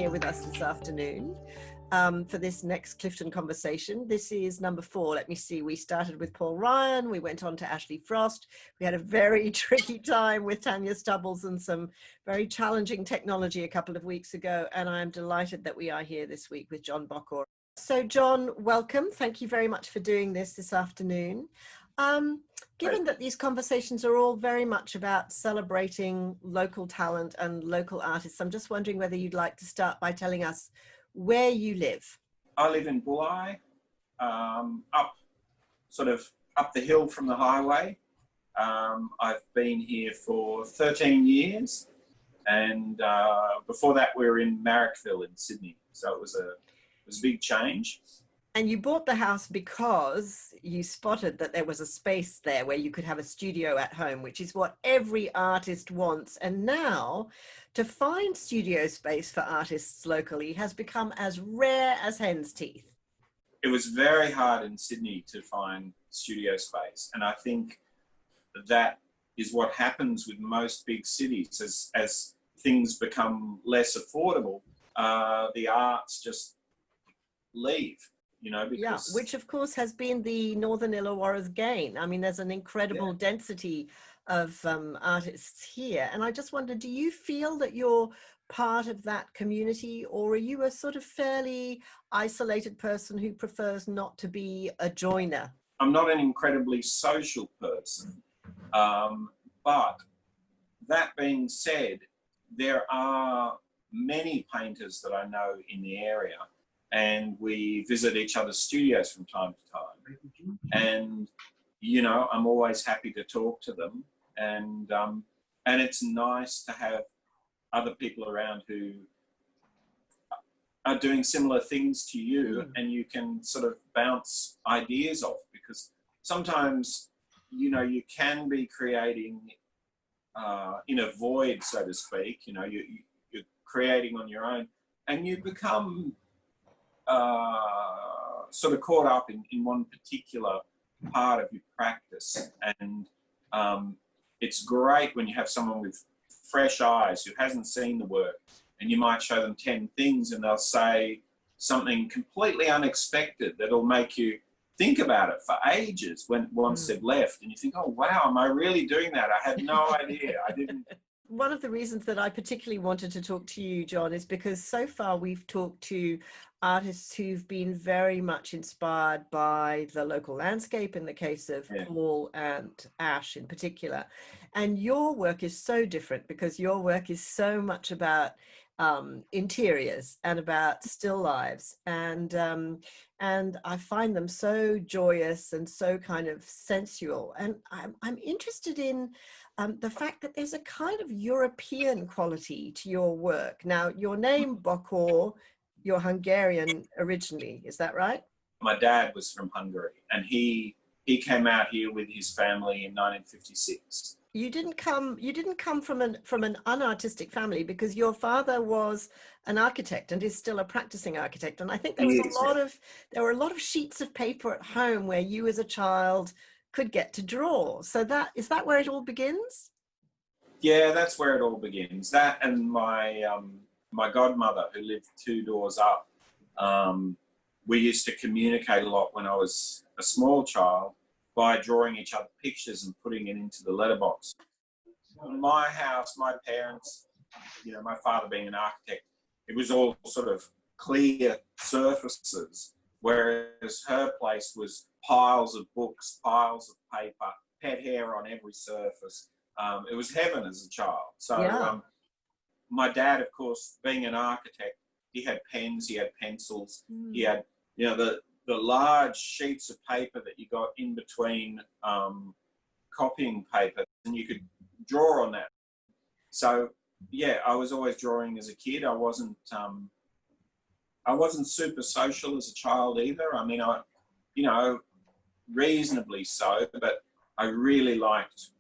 here with us this afternoon for this next Clifton conversation. This is number 4. Let me see. We started with Paul Ryan. We went on to Ashley Frost. We had a very tricky time with Tanya Stubbles and some very challenging technology a couple of weeks ago. And I'm delighted that we are here this week with John Bokor. So John, welcome. Thank you very much for doing this afternoon. Given that these conversations are all very much about celebrating local talent and local artists, I'm just wondering whether you'd like to start by telling us where you live. I live in Bulli, up the hill from the highway. I've been here for 13 years, and before that we were in Marrickville in Sydney. So it was a big change. And you bought the house because you spotted that there was a space there where you could have a studio at home, which is what every artist wants. And now to find studio space for artists locally has become as rare as hen's teeth. It was very hard in Sydney to find studio space. And I think that is what happens with most big cities. As things become less affordable, the arts just leave. You know, because which of course has been the Northern Illawarra's gain. I mean, there's an incredible density of artists here. And I just wonder, do you feel that you're part of that community, or are you a sort of fairly isolated person who prefers not to be a joiner? I'm not an incredibly social person. But that being said, there are many painters that I know in the area, and we visit each other's studios from time to time. And, you know, I'm always happy to talk to them. And it's nice to have other people around who are doing similar things to you, and you can sort of bounce ideas off, because sometimes, you know, you can be creating in a void, so to speak. You know, you're creating on your own, and you become sort of caught up in one particular part of your practice. And it's great when you have someone with fresh eyes who hasn't seen the work, and you might show them 10 things and they'll say something completely unexpected that'll make you think about it for ages once they've left, and you think, oh wow, am I really doing that? I had no idea. I didn't. One of the reasons that I particularly wanted to talk to you, John, is because so far we've talked to artists who've been very much inspired by the local landscape, in the case of Paul and Ash in particular. And your work is so different, because your work is so much about interiors and about still lives. And I find them so joyous and so kind of sensual. And I'm interested in the fact that there's a kind of European quality to your work. Now, your name, Bokor, you're Hungarian originally, is that right? My dad was from Hungary, and he came out here with his family in 1956. You didn't come from an unartistic family, because your father was an architect and is still a practicing architect. And I think there were a lot of sheets of paper at home where you as a child could get to draw. So is that where it all begins? Yeah, that's where it all begins. That, and my godmother, who lived 2 doors up, we used to communicate a lot when I was a small child by drawing each other pictures and putting it into the letterbox. My house, my parents, you know, my father being an architect, it was all sort of clear surfaces, whereas her place was piles of books, piles of paper, pet hair on every surface. It was heaven as a child. So my dad, of course, being an architect, he had pens, he had pencils, he had, you know, the large sheets of paper that you got in between copying paper, and you could draw on that. So yeah, I was always drawing as a kid. I wasn't super social as a child either. I mean, you know, reasonably so, but I really liked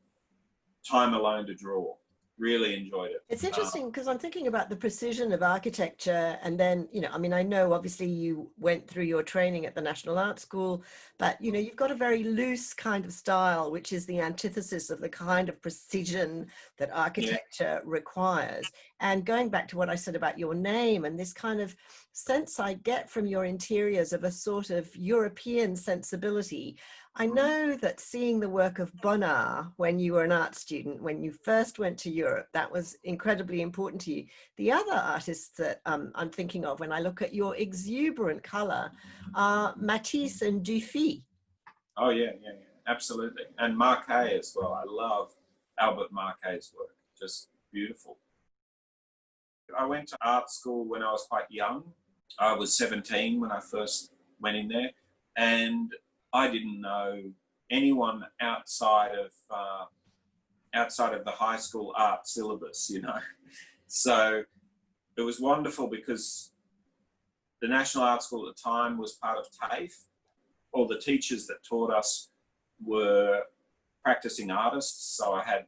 time alone to draw. really enjoyed it. It's interesting because I'm thinking about the precision of architecture, and then, you know, I mean, I know obviously you went through your training at the National Art School, but, you know, you've got a very loose kind of style, which is the antithesis of the kind of precision that architecture requires. And going back to what I said about your name and this kind of sense I get from your interiors of a sort of European sensibility. I know that seeing the work of Bonnard when you were an art student, when you first went to Europe, that was incredibly important to you. The other artists that I'm thinking of when I look at your exuberant color are Matisse and Dufy. Oh, yeah, absolutely. And Marquet as well. I love Albert Marquet's work, just beautiful. I went to art school when I was quite young. I was 17 when I first went in there, and I didn't know anyone outside of the high school art syllabus, you know. So it was wonderful because the National Art School at the time was part of TAFE. All the teachers that taught us were practicing artists. So I had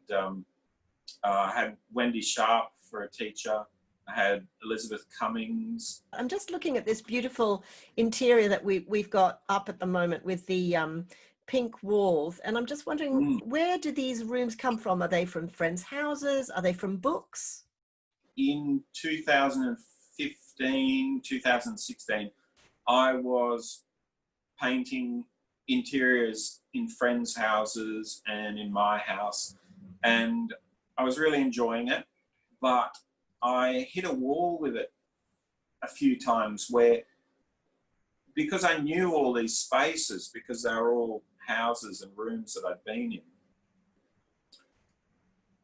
Wendy Sharp for a teacher. I had Elizabeth Cummings. I'm just looking at this beautiful interior that we've got up at the moment with the pink walls. And I'm just wondering, where do these rooms come from? Are they from friends' houses? Are they from books? In 2015, 2016, I was painting interiors in friends' houses and in my house. And I was really enjoying it, but I hit a wall with it a few times where, because I knew all these spaces, because they were all houses and rooms that I'd been in,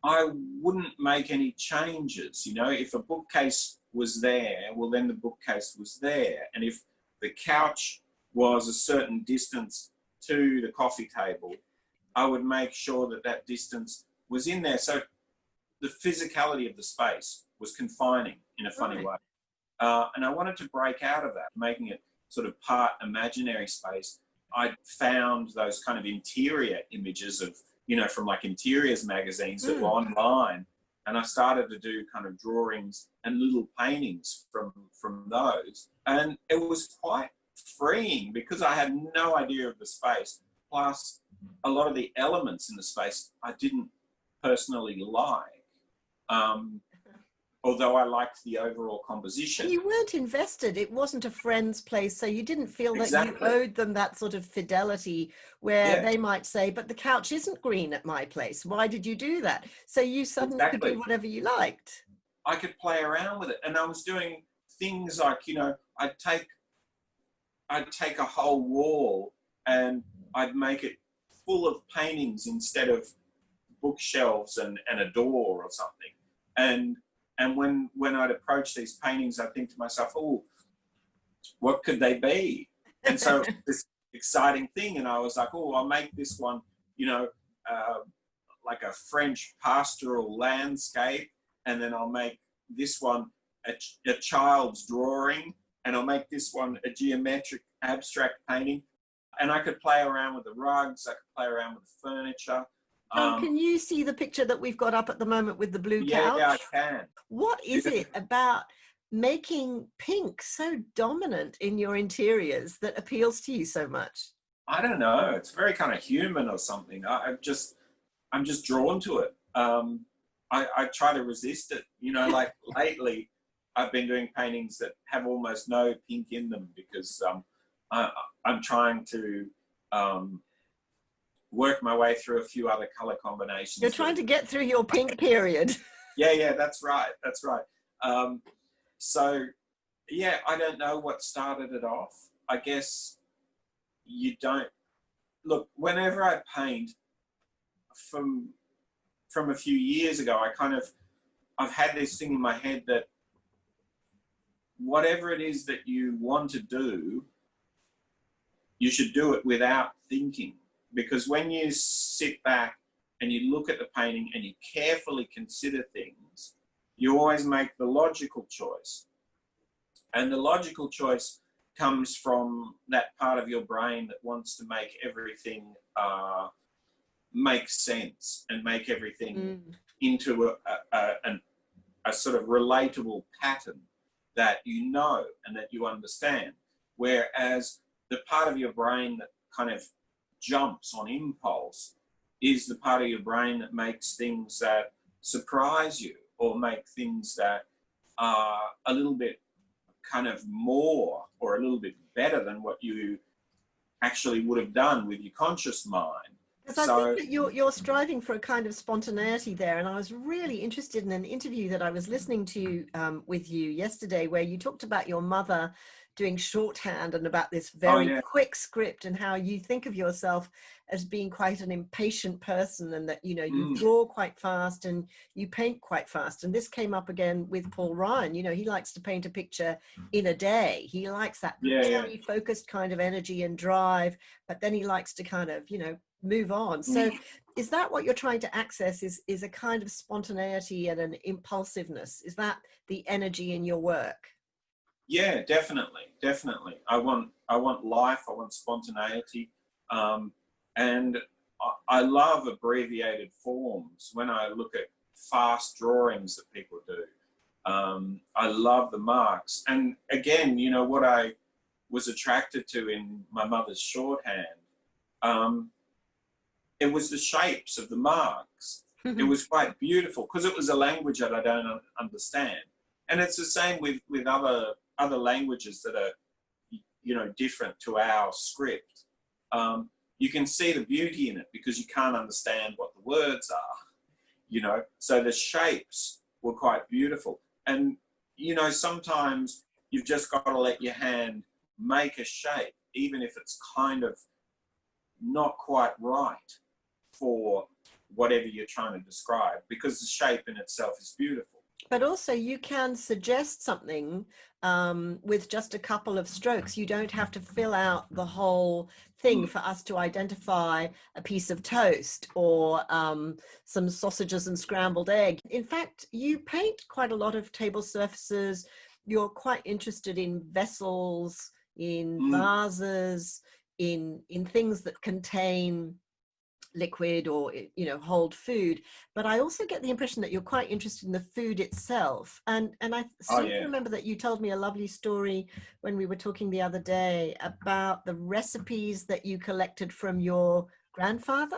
I wouldn't make any changes. You know, if a bookcase was there, well, then the bookcase was there. And if the couch was a certain distance to the coffee table, I would make sure that that distance was in there. So the physicality of the space was confining in a funny way. And I wanted to break out of that, making it sort of part imaginary space. I found those kind of interior images of, you know, from like interiors magazines that were online. And I started to do kind of drawings and little paintings from those. And it was quite freeing because I had no idea of the space. Plus, a lot of the elements in the space I didn't personally like. Although I liked the overall composition. You weren't invested. It wasn't a friend's place, so you didn't feel that you owed them that sort of fidelity where they might say, but the couch isn't green at my place. Why did you do that? So you suddenly could do whatever you liked. I could play around with it. And I was doing things like, you know, I'd take a whole wall and I'd make it full of paintings instead of bookshelves and a door or something. And when I'd approach these paintings, I'd think to myself, oh, what could they be? And so this exciting thing, and I was like, oh, I'll make this one, you know, like a French pastoral landscape, and then I'll make this one a child's drawing, and I'll make this one a geometric abstract painting. And I could play around with the rugs, I could play around with the furniture. Can you see the picture that we've got up at the moment with the blue couch? Yeah, I can. What is it about making pink so dominant in your interiors that appeals to you so much? I don't know. It's very kind of human or something. I'm just drawn to it. I try to resist it. You know, like lately, I've been doing paintings that have almost no pink in them because I'm trying to work my way through a few other color combinations. You're trying to get through your pink period. Yeah, that's right. So, yeah, I don't know what started it off. I guess you don't... Look, whenever I paint, from a few years ago, I've had this thing in my head that whatever it is that you want to do, you should do it without thinking. Because when you sit back and you look at the painting and you carefully consider things, you always make the logical choice. And the logical choice comes from that part of your brain that wants to make everything make sense and make everything into a sort of relatable pattern that you know and that you understand. Whereas the part of your brain that kind of jumps on impulse is the part of your brain that makes things that surprise you or make things that are a little bit kind of more or a little bit better than what you actually would have done with your conscious mind. Because I think that you're striving for a kind of spontaneity there. And I was really interested in an interview that I was listening to with you yesterday, where you talked about your mother doing shorthand and about this very quick script, and how you think of yourself as being quite an impatient person, and that, you know, you draw quite fast and you paint quite fast. And this came up again with Paul Ryan. You know, he likes to paint a picture in a day. He likes that very focused kind of energy and drive, but then he likes to kind of, you know, move on. So is that what you're trying to access, is a kind of spontaneity and an impulsiveness? Is that the energy in your work? Yeah, definitely. I want life, I want spontaneity, and I love abbreviated forms. When I look at fast drawings that people do, I love the marks. And again, you know, what I was attracted to in my mother's shorthand, it was the shapes of the marks. It was quite beautiful because it was a language that I don't understand. And it's the same with other languages that are, you know, different to our script. You can see the beauty in it because you can't understand what the words are, you know. So the shapes were quite beautiful. And, you know, sometimes you've just got to let your hand make a shape, even if it's kind of not quite right for whatever you're trying to describe, because the shape in itself is beautiful. But also you can suggest something with just a couple of strokes. You don't have to fill out the whole thing for us to identify a piece of toast or some sausages and scrambled egg. In fact, you paint quite a lot of table surfaces. You're quite interested in vessels, in vases, in things that contain liquid or, you know, hold food. But I also get the impression that you're quite interested in the food itself. And I seem to remember that you told me a lovely story when we were talking the other day about the recipes that you collected from your grandfather.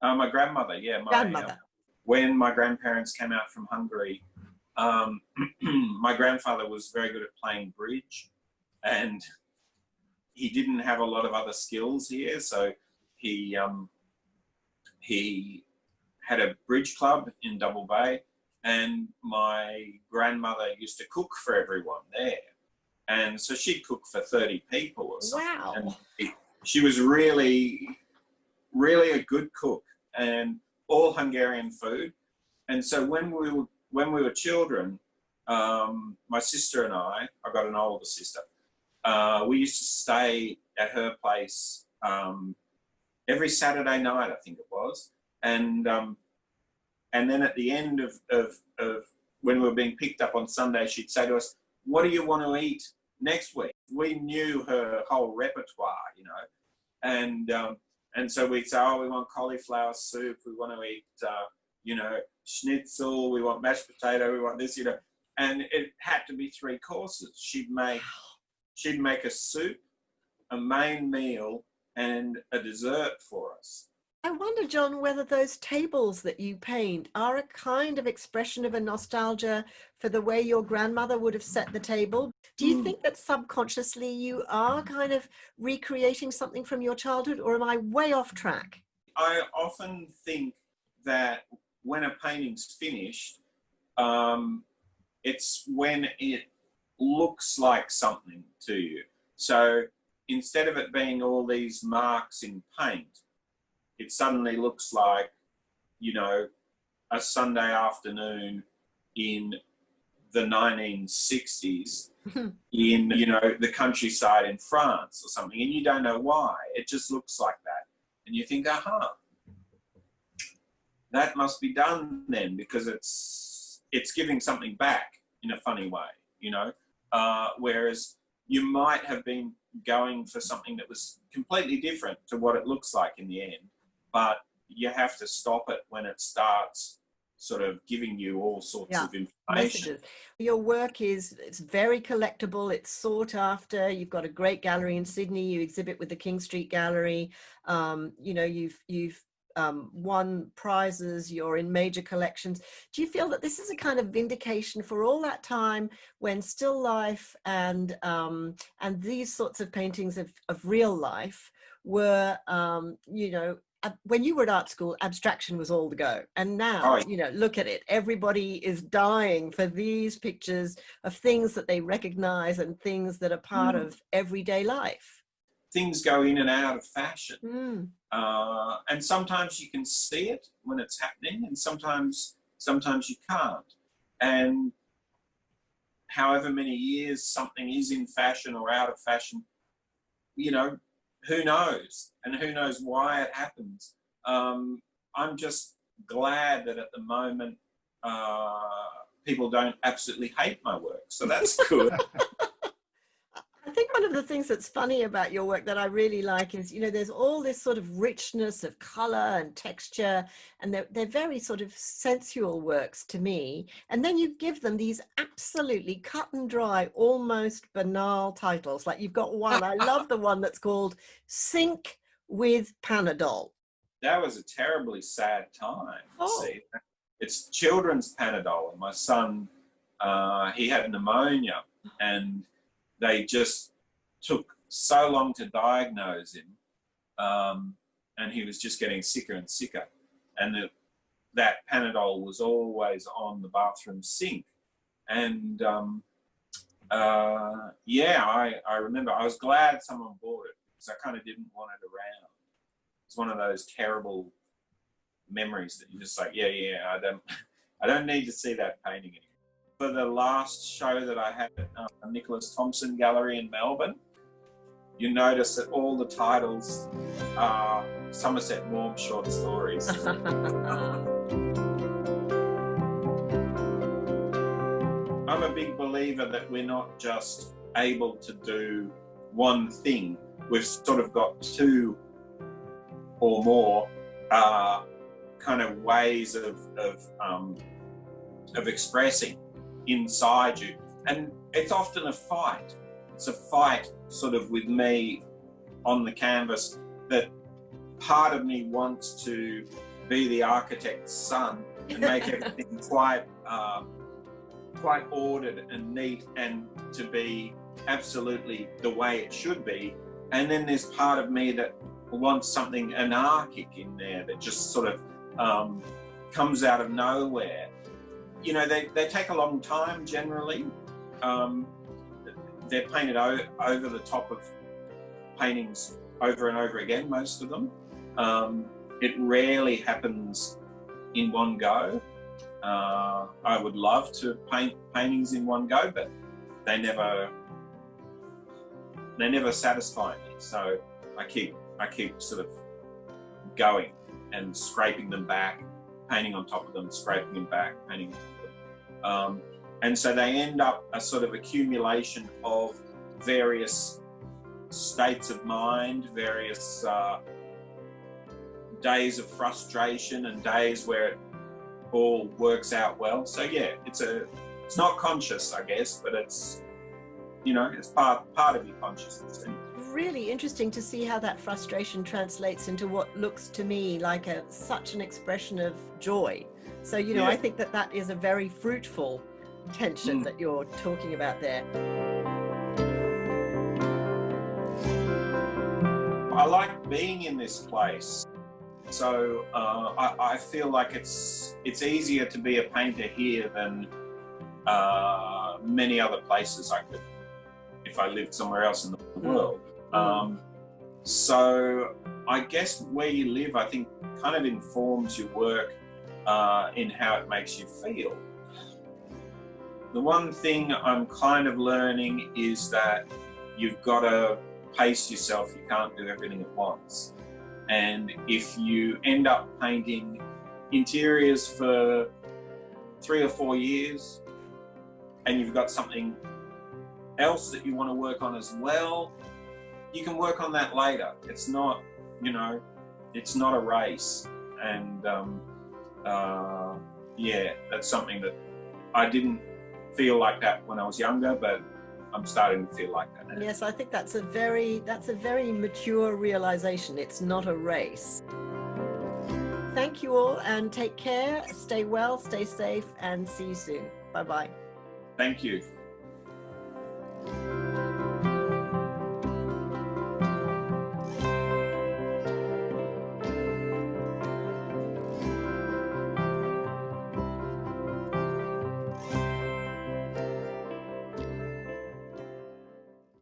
My grandmother, when my grandparents came out from Hungary, my grandfather was very good at playing bridge, and he didn't have a lot of other skills here, so he had a bridge club in Double Bay, and my grandmother used to cook for everyone there. And so she'd cook for 30 people or something. Wow. And she was really, really a good cook, and all Hungarian food. And so when we were children, my sister and I got an older sister, we used to stay at her place every Saturday night, I think it was. And then at the end of when we were being picked up on Sunday, she'd say to us, "What do you want to eat next week?" We knew her whole repertoire, you know. And so we'd say, "Oh, we want cauliflower soup, we want to eat, you know, schnitzel, we want mashed potato, we want this, you know." And it had to be 3 courses. She'd make a soup, a main meal, and a dessert for us. I wonder, John, whether those tables that you paint are a kind of expression of a nostalgia for the way your grandmother would have set the table. Do you think that subconsciously you are kind of recreating something from your childhood, or am I way off track? I often think that when a painting's finished, it's when it looks like something to you. So instead of it being all these marks in paint, it suddenly looks like, you know, a Sunday afternoon in the 1960s in, you know, the countryside in France or something, and you don't know why. It just looks like that. And you think, aha, that must be done then, because it's giving something back in a funny way, you know. Whereas you might have been going for something that was completely different to what it looks like in the end, but you have to stop it when it starts sort of giving you all sorts Yeah, of information. messages. Your work it's very collectible. It's sought after. You've got a great gallery in Sydney. You exhibit with the King Street Gallery. You know, you've won prizes. You're in major collections. Do you feel that this is a kind of vindication for all that time when still life and these sorts of paintings of real life were, you know, when you were at art school, abstraction was all the go. And now, you know, look at it. Everybody is dying for these pictures of things that they recognize and things that are part of everyday life. Things go in and out of fashion. And sometimes you can see it when it's happening, and sometimes you can't. And however many years something is in fashion or out of fashion, you know, who knows? And who knows why it happens? I'm just glad that at the moment people don't absolutely hate my work. So that's good. I think one of the things that's funny about your work that I really like is, you know, there's all this sort of richness of color and texture, and they're very sort of sensual works to me. And then you give them these absolutely cut and dry, almost banal titles. Like you've got one, I love the one that's called Sink with Panadol. That was a terribly sad time. See, it's children's Panadol, and my son, he had pneumonia, and they just took so long to diagnose him, and he was just getting sicker and sicker. And that Panadol was always on the bathroom sink. And yeah, I remember I was glad someone bought it because I kind of didn't want it around. It's one of those terrible memories that you're just like, yeah, I don't need to see that painting anymore. For the last show that I had at Nicholas Thompson Gallery in Melbourne, you notice that all the titles are Somerset Maugham short stories. I'm a big believer that we're not just able to do one thing. We've sort of got two or more kind of ways of expressing inside you, and it's often a fight. It's a fight sort of with me on the canvas, that part of me wants to be the architect's son and make everything quite ordered and neat and to be absolutely the way it should be, and then there's part of me that wants something anarchic in there that just sort of comes out of nowhere. You know, they take a long time generally. They're painted over the top of paintings over and over again, most of them. It rarely happens in one go. I would love to paint paintings in one go, but they never satisfy me. So I keep sort of going and scraping them back, painting on top of them, scraping them back, painting on top of them. And so they end up a sort of accumulation of various states of mind, various days of frustration and days where it all works out well. So yeah, it's not conscious, I guess, but it's, you know, it's part of your consciousness. Really interesting to see how that frustration translates into what looks to me like such an expression of joy. So, you know, I think that is a very fruitful tension that you're talking about there. I like being in this place. So I feel like it's easier to be a painter here than many other places I could if I lived somewhere else in the world. So I guess where you live, I think, kind of informs your work in how it makes you feel. The one thing I'm kind of learning is that you've got to pace yourself. You can't do everything at once. And if you end up painting interiors for 3 or 4 years and you've got something else that you want to work on as well, you can work on that later. It's not, you know, it's not a race. And yeah, that's something that I didn't feel like that when I was younger, but I'm starting to feel like that now. Yes, I think that's a very mature realization. It's not a race. Thank you all, and take care. Stay well, stay safe, and see you soon. Bye-bye. Thank you.